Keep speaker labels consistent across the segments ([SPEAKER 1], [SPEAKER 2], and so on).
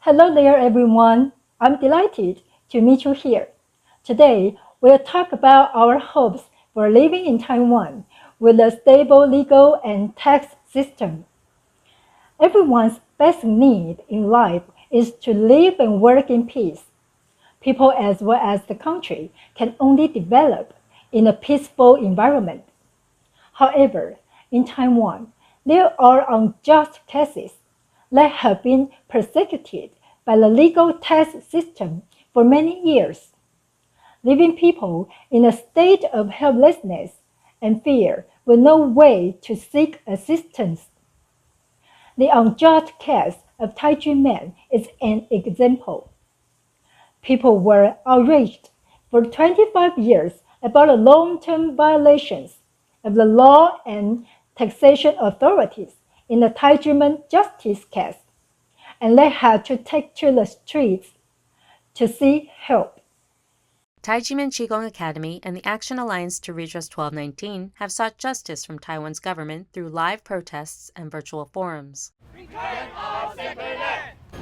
[SPEAKER 1] Hello there, everyone. I'm delighted to meet you here. Today, we'll talk about our hopes for living in Taiwan with a stable legal and tax system. Everyone's basic need in life is to live and work in peace. People as well as the country can only develop in a peaceful environment. However, in Taiwan, there are unjust cases that have been persecuted by the legal tax system for many years, leaving people in a state of helplessness and fear with no way to seek assistance. The unjust case of Tai Ji Men is an example. People were outraged for 25 years about the long-term violations of the law and taxation authorities in the Tai Ji Men justice case, and they had to take to the streets to seek help.
[SPEAKER 2] Tai Ji Men Qigong Academy and the Action Alliance to Redress 1219 have sought justice from Taiwan's government through live protests and virtual forums.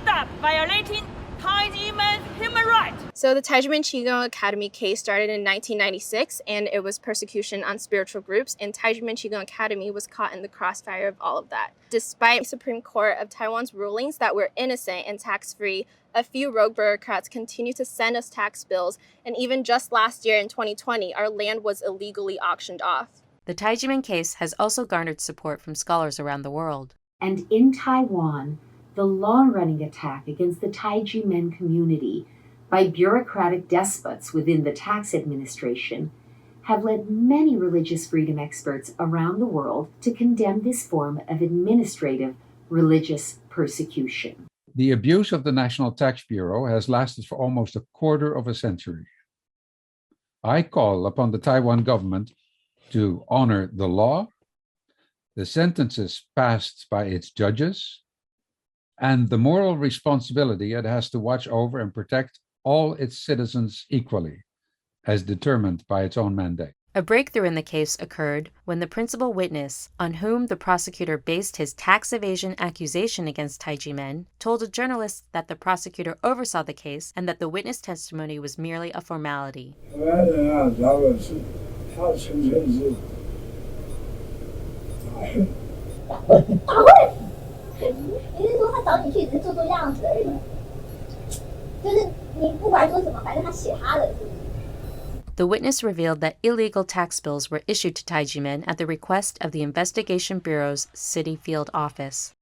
[SPEAKER 3] Stop violating Tai Ji Men's human rights!
[SPEAKER 4] So the Tai Ji Men Qigong Academy case started in 1996, and it was persecution on spiritual groups, and Tai Ji Men Qigong Academy was caught in the crossfire of all of that. Despite the Supreme Court of Taiwan's rulings that we're innocent and tax-free, a few rogue bureaucrats continue to send us tax bills, and even just last year in 2020, our land was illegally auctioned off.
[SPEAKER 2] The Tai Ji Men case has also garnered support from scholars around the world.
[SPEAKER 5] And in Taiwan, the long-running attack against the Tai Ji Men community by bureaucratic despots within the tax administration have led many religious freedom experts around the world to condemn this form of administrative religious persecution.
[SPEAKER 6] The abuse of the National Tax Bureau has lasted for almost a quarter of a century. I call upon the Taiwan government to honor the law, the sentences passed by its judges, and the moral responsibility it has to watch over and protect all its citizens equally, as determined by its own mandate.
[SPEAKER 2] A breakthrough in the case occurred when the principal witness, on whom the prosecutor based his tax evasion accusation against Tai Ji Men, told a journalist that the prosecutor oversaw the case and that the witness testimony was merely a formality. The witness revealed that illegal tax bills were issued to Tai Ji Men at the request of the Investigation Bureau's City Field Office.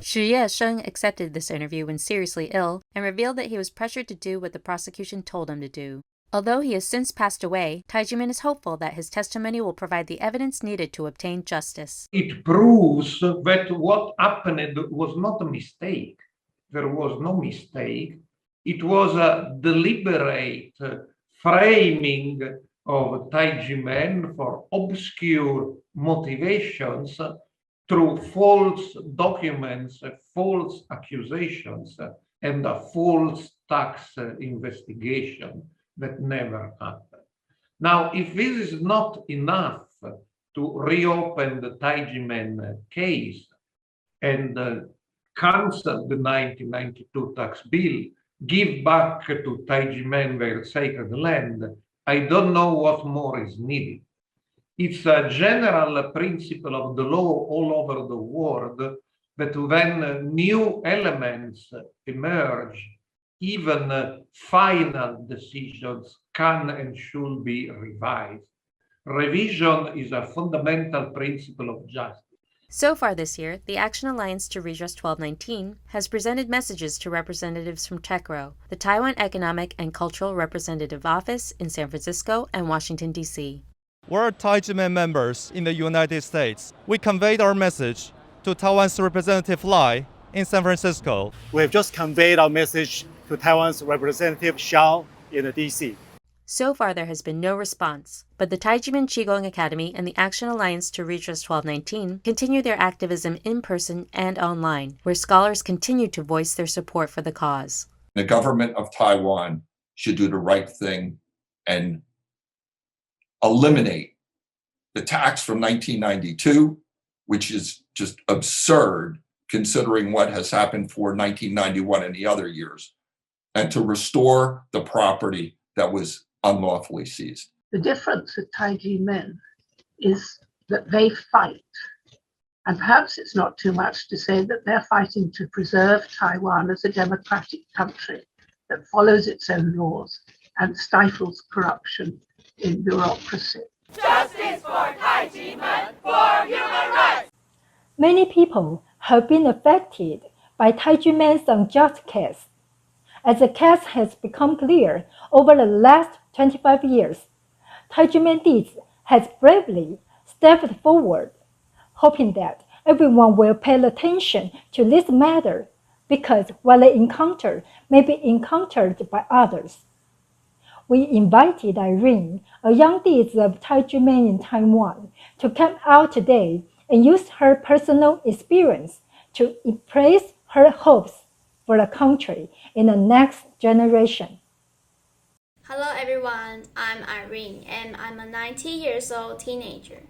[SPEAKER 2] Shi Sheng accepted this interview when seriously ill and revealed that he was pressured to do what the prosecution told him to do. Although he has since passed away, Tai Ji Men is hopeful that his testimony will provide the evidence needed to obtain justice.
[SPEAKER 7] It proves that what happened was not a mistake. There was no mistake. It was a deliberate framing of Tai Ji Men for obscure motivations through false documents, false accusations, and a false tax investigation that never happened. Now, if this is not enough to reopen the Tai Ji Men case and cancel the 1992 tax bill, give back to Tai Ji Men their sacred land, I don't know what more is needed. It's a general principle of the law all over the world that when new elements emerge, even final decisions can and should be revised. Revision is a fundamental principle of justice.
[SPEAKER 2] So far this year, the Action Alliance to Redress 1219 has presented messages to representatives from TECRO, the Taiwan Economic and Cultural Representative Office in San Francisco and Washington, D.C.
[SPEAKER 8] We're Tai Ji Men members in the United States. We conveyed our message to Taiwan's Representative Lai in San Francisco.
[SPEAKER 9] We have just conveyed our message to Taiwan's Representative Xiao in the DC.
[SPEAKER 2] So far, there has been no response, but the Tai Ji Men Qigong Academy and the Action Alliance to Redress 1219 continue their activism in person and online, where scholars continue to voice their support for the cause.
[SPEAKER 10] The government of Taiwan should do the right thing and eliminate the tax from 1992, which is just absurd considering what has happened for 1991 and the other years, and to restore the property that was unlawfully seized.
[SPEAKER 11] The difference with Tai Ji Men is that they fight. And perhaps it's not too much to say that they're fighting to preserve Taiwan as a democratic country that follows its own laws and stifles corruption in bureaucracy.
[SPEAKER 3] Justice for Tai Ji Men, for human rights!
[SPEAKER 1] Many people have been affected by Tai Ji Men's unjust case. As the case has become clear over the last 25 years, Tai Ji Men Dizi has bravely stepped forward, hoping that everyone will pay attention to this matter because what they encounter may be encountered by others. We invited Irene, a young Dizi of Tai Ji Men in Taiwan, to come out today and use her personal experience to express her hopes for the country in the next generation.
[SPEAKER 4] Hello everyone, I'm Irene and I'm a 19 years old teenager.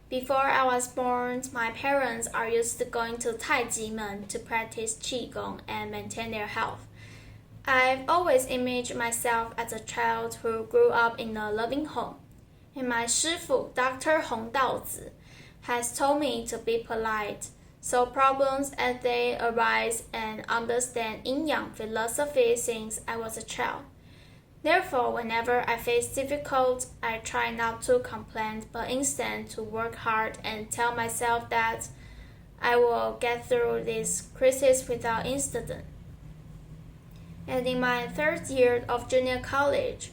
[SPEAKER 4] Before I was born, my parents are used to going to Tai Ji Men to practice Qigong and maintain their health. I've always imaged myself as a child who grew up in a loving home. And my shifu, Dr. Hong Daozi, has told me to be polite, solve problems as they arise, and understand yin-yang philosophy since I was a child. Therefore, whenever I face difficulties, I try not to complain, but instead to work hard and tell myself that I will get through this crisis without incident. And in my third year of junior college,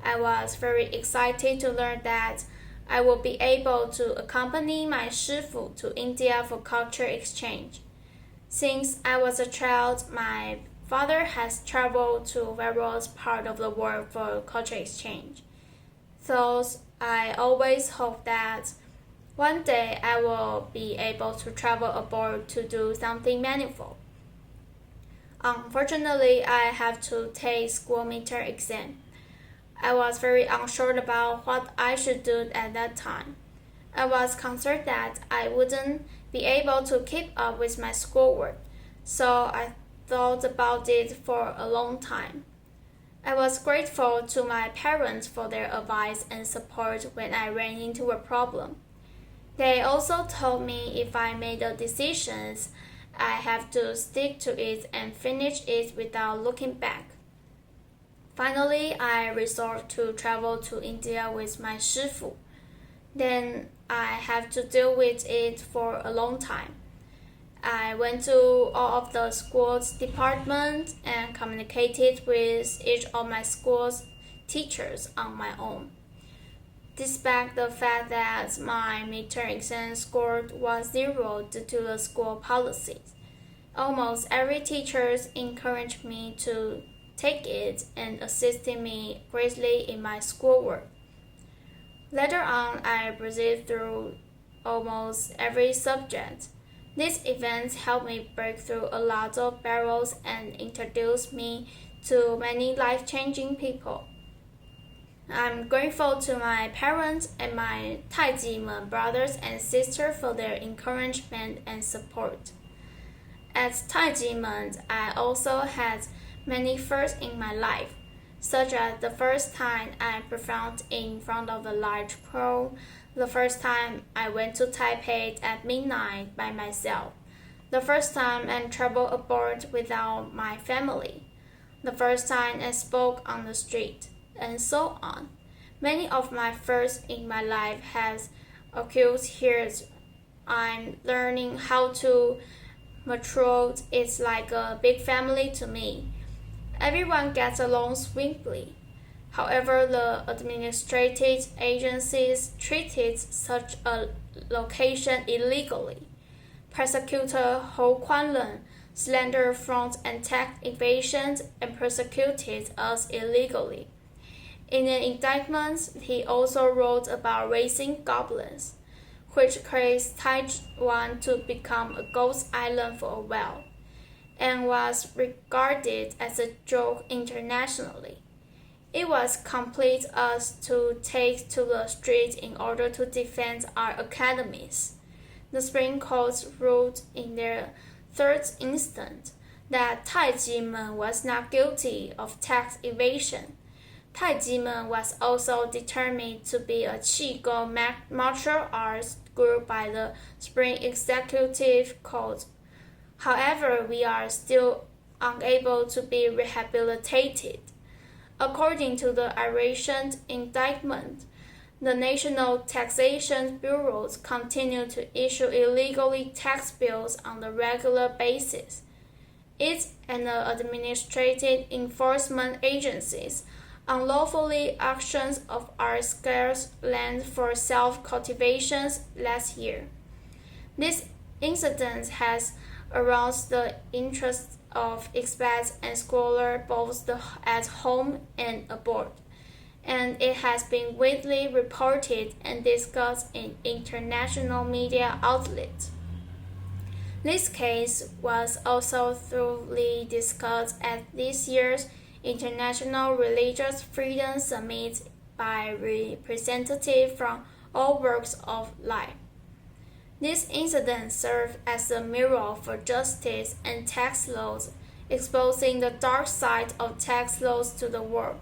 [SPEAKER 4] I was very excited to learn that I will be able to accompany my shifu to India for culture exchange. Since I was a child, my father has traveled to various parts of the world for culture exchange. Thus, I always hope that one day I will be able to travel abroad to do something meaningful. Unfortunately, I have to take school midterm exam. I was very unsure about what I should do at that time. I was concerned that I wouldn't be able to keep up with my schoolwork, so I thought about it for a long time. I was grateful to my parents for their advice and support when I ran into a problem. They also told me if I made a decision, I have to stick to it and finish it without looking back. Finally, I resolved to travel to India with my shifu. Then I have to deal with it for a long time. I went to all of the school's departments and communicated with each of my school's teachers on my own. Despite the fact that my midterm exam score was 0 due to the school policies, almost every teacher encouraged me to take it and assisted me greatly in my schoolwork. Later on, I breezed through almost every subject. These events helped me break through a lot of barriers and introduced me to many life-changing people. I'm grateful to my parents and my Tai Ji Men brothers and sisters for their encouragement and support. At Tai Ji Men, I also had many firsts in my life, such as the first time I performed in front of a large crowd, the first time I went to Taipei at midnight by myself, the first time I traveled abroad without my family, the first time I spoke on the street, and so on. Many of my firsts in my life has occurred here. I'm learning how to mature. It's like a big family to me. Everyone gets along swiftly. However, the administrative agencies treated such a location illegally. Prosecutor Ho Kwan-lun slandered fraud and tax evasion and persecuted us illegally. In an indictment, he also wrote about raising goblins, which caused Taiwan to become a ghost island for a while, and was regarded as a joke internationally. It was compelled us to take to the streets in order to defend our academies. The Supreme Court ruled in their third instance that Tai Ji Men was not guilty of tax evasion. Tai Ji Men was also determined to be a Qigong martial arts group by the Supreme Executive Court. However, we are still unable to be rehabilitated. According to the Irene indictment, the National Taxation Bureau continue to issue illegally tax bills on a regular basis. It and the administrative enforcement agencies unlawfully auctions of our scarce land for self-cultivation last year. This incident has aroused the interest of experts and scholars both at home and abroad, and it has been widely reported and discussed in international media outlets. This case was also thoroughly discussed at this year's International Religious Freedom Summit by representatives from all walks of life. This incident served as a mirror for justice and tax laws, exposing the dark side of tax laws to the world.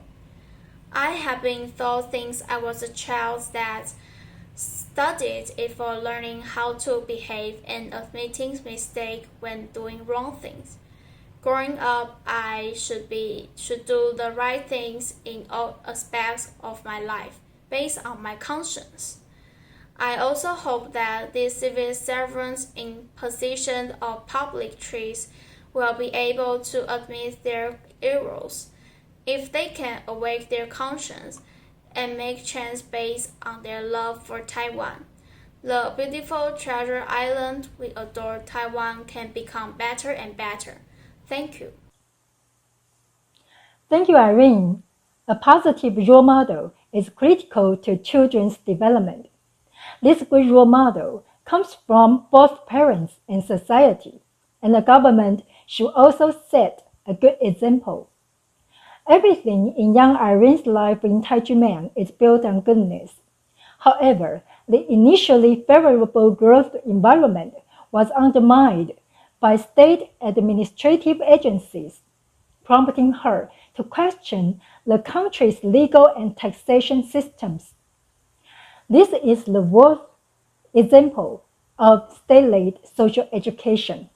[SPEAKER 4] I have been taught since I was a child that studied it for learning how to behave and admitting mistakes when doing wrong things. Growing up, I should do the right things in all aspects of my life, based on my conscience. I also hope that these civil servants in positions of public trust will be able to admit their errors if they can awake their conscience and make change based on their love for Taiwan. The beautiful treasure island we adore, Taiwan, can become better and better. Thank you.
[SPEAKER 1] Thank you, Irene. A positive role model is critical to children's development. This good role model comes from both parents and society, and the government should also set a good example. Everything in young Irene's life in Tai Ji Men is built on goodness. However, the initially favorable growth environment was undermined by state administrative agencies, prompting her to question the country's legal and taxation systems. This is the worst example of state-led social education.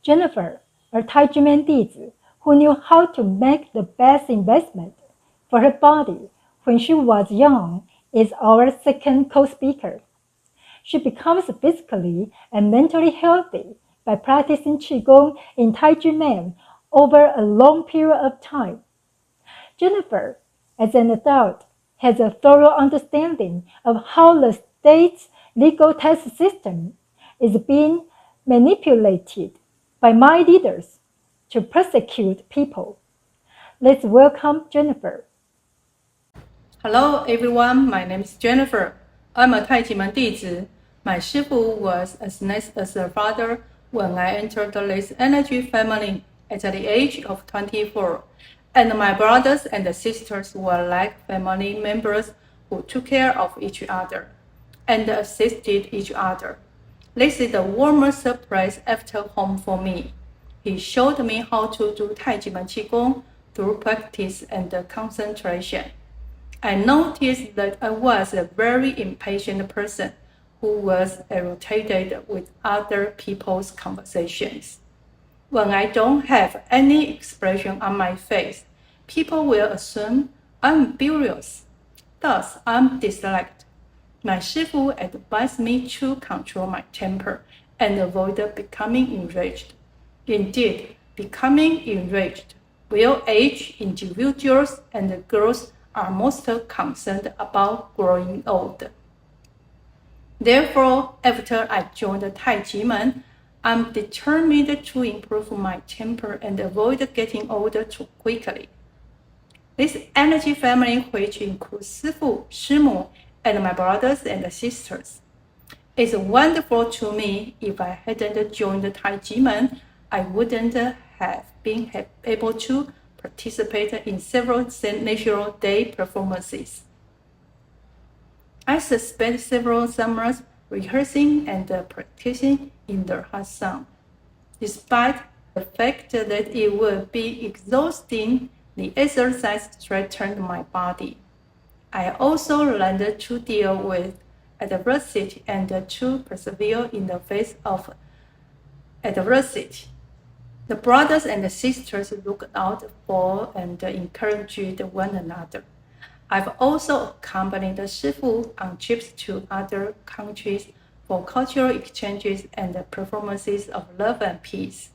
[SPEAKER 1] Jennifer, a Tai Ji Men dizi who knew how to make the best investment for her body when she was young, is our second co-speaker. She becomes physically and mentally healthy by practicing Qigong in Tai Ji Men over a long period of time. Jennifer, as an adult, has a thorough understanding of how the state's legal tax system is being manipulated by my leaders to persecute people. Let's welcome Jennifer.
[SPEAKER 12] Hello everyone, my name is Jennifer. I'm a Tai Ji Men dizi. My shifu was as nice as a father when I entered this energy family at the age of 24. And my brothers and sisters were like family members who took care of each other and assisted each other. This is the warmest surprise after home for me. He showed me how to do Tai Ji Men Qigong through practice and concentration. I noticed that I was a very impatient person who was irritated with other people's conversations. When I don't have any expression on my face, people will assume I'm furious. Thus, I'm disliked. My shifu advised me to control my temper and avoid becoming enraged. Indeed, becoming enraged Middle-aged individuals and girls are most concerned about growing old. Therefore, after I joined Tai Ji Men, I'm determined to improve my temper and avoid getting older too quickly. This energy family, which includes Shifu, Shimu, and my brothers and sisters, is wonderful to me. If I hadn't joined Tai Ji Men, I wouldn't have been able to participate in several National Day performances. I spent several summers rehearsing and practicing in the hot sun. Despite the fact that it would be exhausting, the exercise strengthened my body. I also learned to deal with adversity and to persevere in the face of adversity. The brothers and sisters looked out for and encouraged one another. I've also accompanied Shifu on trips to other countries for cultural exchanges and performances of love and peace.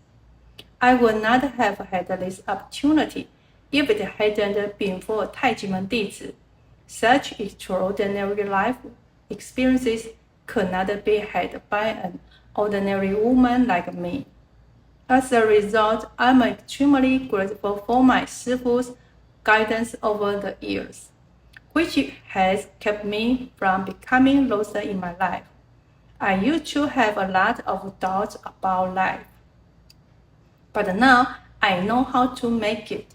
[SPEAKER 12] I would not have had this opportunity if it hadn't been for Tai Ji Men dizi. Such extraordinary life experiences could not be had by an ordinary woman like me. As a result, I'm extremely grateful for my Shifu's guidance over the years, which has kept me from becoming lost in my life. I used to have a lot of doubts about life, but now I know how to make it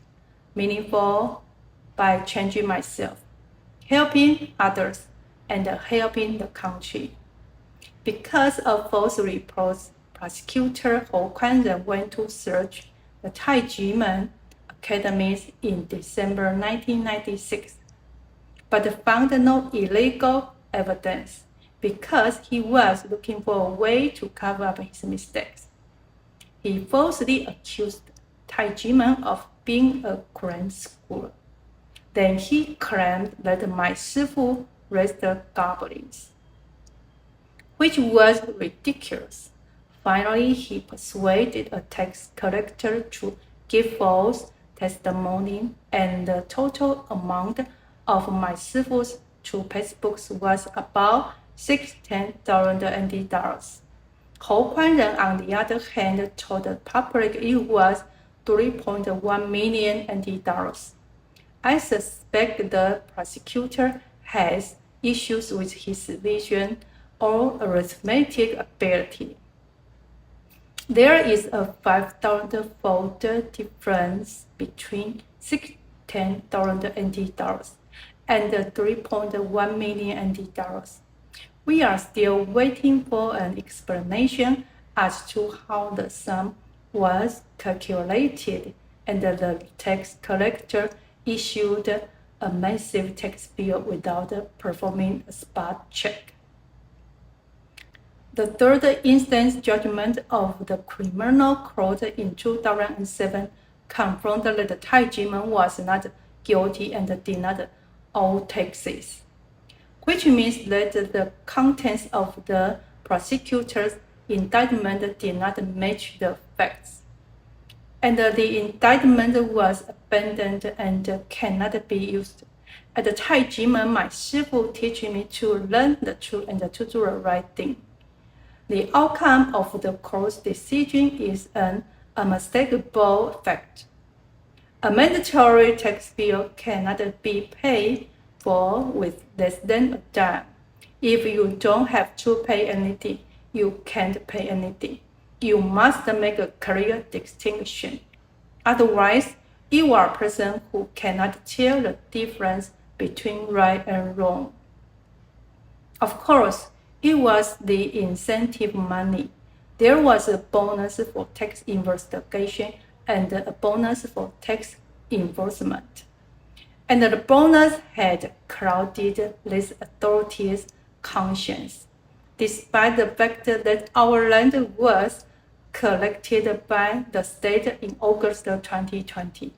[SPEAKER 12] meaningful by changing myself, helping others, and helping the country. Because of false reports, prosecutor Hou Kuanren went to search the Tai Ji Men academies in December 1996, but found no illegal evidence because he was looking for a way to cover up his mistakes. He falsely accused Tai Ji Men of being a grand school. Then he claimed that my Shifu raised goblins, which was ridiculous. Finally, he persuaded a tax collector to give false testimony, and the total amount of my Shifu's two textbooks was about $16,000 NT dollars. Hou Kuanren, on the other hand, told the public it was 3.1 million NT dollars. I suspect the prosecutor has issues with his vision or arithmetic ability. There is a 5,000-fold difference between $16,000 NT dollars and 3.1 million NT dollars. We are still waiting for an explanation as to how the sum was calculated, and the tax collector issued a massive tax bill without performing a spot check. The third instance judgment of the criminal court in 2007 confirmed that Tai Ji Men was not guilty and did not owe taxes, which means that the contents of the prosecutor's indictment did not match the facts, and the indictment was abandoned and cannot be used. At Tai Ji Men, my Shifu teach me to learn the truth and to do the right thing. The outcome of the court's decision is an unmistakable fact. A mandatory tax bill cannot be paid for with less than a dime. If you don't have to pay anything, you can't pay anything. You must make a clear distinction. Otherwise, you are a person who cannot tell the difference between right and wrong. Of course, it was the incentive money. There was a bonus for tax investigation and a bonus for tax enforcement. And the bonus had clouded these authorities' conscience, despite the fact that our land was collected by the state in August 2020.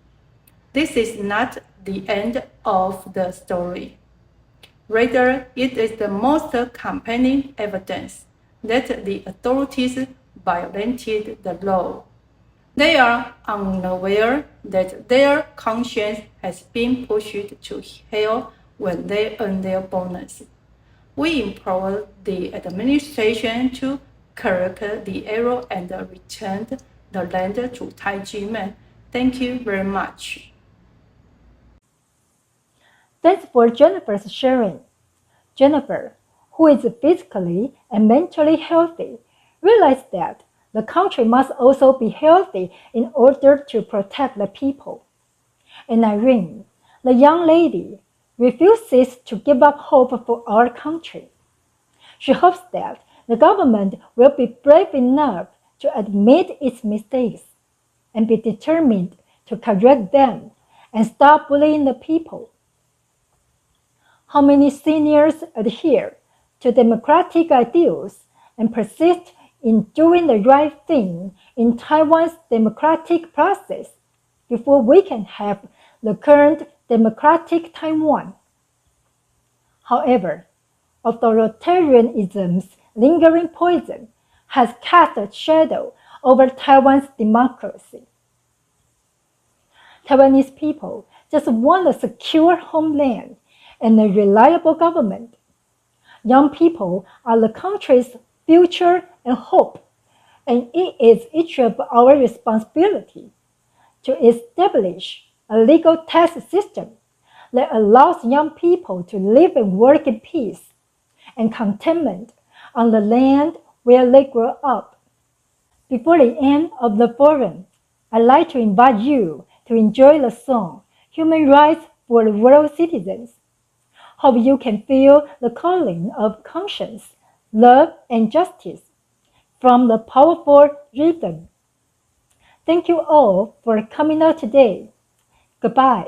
[SPEAKER 12] This is not the end of the story. Rather, it is the most compelling evidence that the authorities violated the law. They are unaware that their conscience has been pushed to hell when they earn their bonus. We implore the administration to correct the error and return the land to Tai Ji Men. Thank you very much.
[SPEAKER 1] Thanks for Jennifer's sharing. Jennifer, who is physically and mentally healthy, realized that the country must also be healthy in order to protect the people. And Irene, the young lady, refuses to give up hope for our country. She hopes that the government will be brave enough to admit its mistakes and be determined to correct them and stop bullying the people. How many seniors adhere to democratic ideals and persist in doing the right thing in Taiwan's democratic process before we can have the current democratic Taiwan? However, authoritarianism's lingering poison has cast a shadow over Taiwan's democracy. Taiwanese people just want a secure homeland and a reliable government. Young people are the country's future and hope, and it is each of our responsibility to establish a legal tax system that allows young people to live and work in peace and contentment on the land where they grow up. Before the end of the forum, I'd like to invite you to enjoy the song Human Rights for the World Citizens. Hope you can feel the calling of conscience, love, and justice from the powerful rhythm. Thank you all for coming out today. Goodbye.